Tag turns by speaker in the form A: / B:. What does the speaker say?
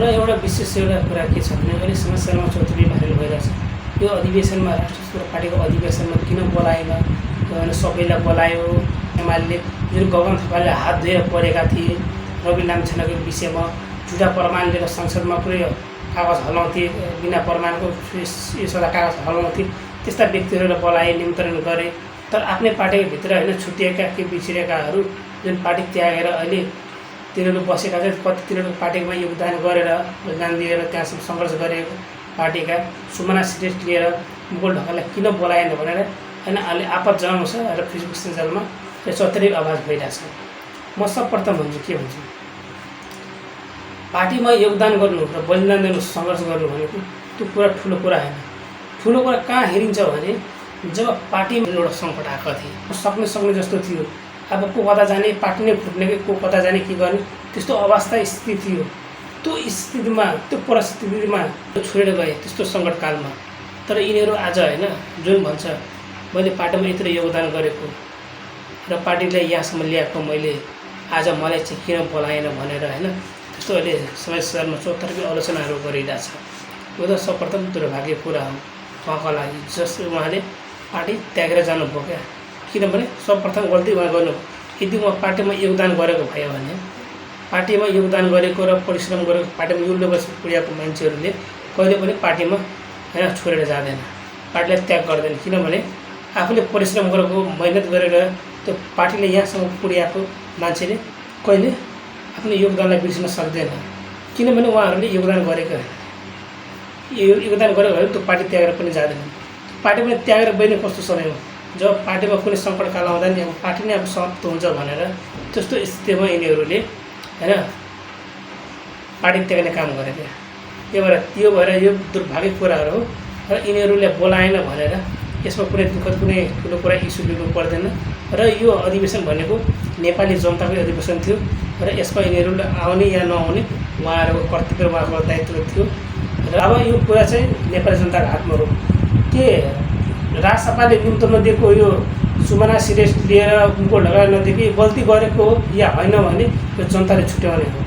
A: र एउटा विशेष एउटा कुरा के छ भने अहिले समस्यामा चौधरी भाइरल भइरहेछ। यो अधिवेशनमा राष्ट्रिय पार्टीको अधिवेशनमा किन बोलाएन भने सबैलाई बोलायो। एमाले जुन गगन थापाले हात धोएर परेका थिए रवि लामिछानेको विषयमा झुटा प्रमाण लिएर संसदमा पुरै कागज हल्लाउँथे, बिना प्रमाणको यसो कागज हल्लाउँथे। त्यस्ता व्यक्तिहरूलाई बोलाए, निमन्त्रण गरे। तर आफ्नै पार्टीको भित्र होइन छुट्टिएका के बिछिएकाहरू जुन पार्टी त्यागेर अहिले तिनीहरू बसेका छन्, कति तिनीहरूको पार्टीमा योगदान गरेर योगदान दिएर त्यहाँसम्म सङ्घर्ष गरेको पार्टीका सुमना श्रेष्ठ लिएर मुकुल ढकाललाई किन बोलाएन भनेर होइन अहिले आपत जनाउँछ र फेसबुक सञ्जालमा चौतरी आवाज भइरहेछ। म सर्वप्रथम भन्छु के भन्छु, पार्टीमा योगदान गर्नु र बलिदान दिनु सङ्घर्ष गर्नु भनेको त्यो कुरा ठुलो कुरा होइन। ठुलो कुरा कहाँ हेरिन्छ भने जब पार्टीमा एउटा सङ्कट आएको थियो, सक्ने जस्तो थियो, अब को कता जाने, पार्टी नै फुट्ने कि को कता जाने के गर्ने त्यस्तो अवस्था स्थिति थियो। त्यो स्थितिमा त्यो परिस्थितिमा छोडेर गए त्यस्तो सङ्कटकालमा। तर यिनीहरू आज होइन जुन भन्छ मैले पार्टीमा यत्रो योगदान गरेको र पार्टीलाई यहाँसम्म ल्याएको मैले आज मलाई चाहिँ किन बोलाएन भनेर होइन त्यस्तो अहिले समाजमा चौतर्फी आलोचनाहरू गरिरहेछ। यो त सर्वप्रथम दुर्भाग्य कुरा हो उहाँको लागि, जसले उहाँले पार्टी त्यागेर जानुभयो क्या। किनभने सर्वप्रथम गल्ती उहाँ गर्नु, यदि उहाँ पार्टीमा योगदान गरेको भयो भने पार्टीमा योगदान गरेको र परिश्रम गरेको पार्टीमा यो लेभल पुर्याएको मान्छेहरूले कहिले पनि पार्टीमा होइन छोडेर जाँदैन, पार्टीलाई त्याग गर्दैन। किनभने आफूले परिश्रम गरेको मेहनत गरेर त्यो पार्टीले यहाँसम्म पुर्याएको मान्छेले कहिले आफ्नो योगदानलाई बिर्सिन सक्दैन। किनभने उहाँहरूले योगदान गरेको योगदान गरेको भने त्यो पार्टी त्यागेर पनि जाँदैन। पार्टी पनि त्यागेर बहिनी कस्तो समय हो जब पार्टीमा कुनै सङ्कटकाल आउँदा नि अब पार्टी नै अब समाप्त हुन्छ भनेर त्यस्तो स्थितिमा यिनीहरूले होइन पार्टी त्याग्ने काम गरेको। त्यो भएर यो दुर्भाग्य कुराहरू हो र यिनीहरूले बोलाएन भनेर यसमा कुनै दुःखद कुनै ठुलो कुरा इस्यु लिनु पर्दैन। र यो अधिवेशन भनेको नेपाली जनताको अधिवेशन थियो र यसमा यिनीहरूले आउने या नआउने उहाँहरूको कर्तव्य उहाँको दायित्व थियो। र अब यो कुरा चाहिँ नेपाली जनताको हातमा हो के राजसभाले निम्तो नदिएको यो सुमना श्रेष्ठ लिएर उनको ढकाल नदिएको गल्ती गरेको हो या होइन भने यो जनताले छुट्याउने हो।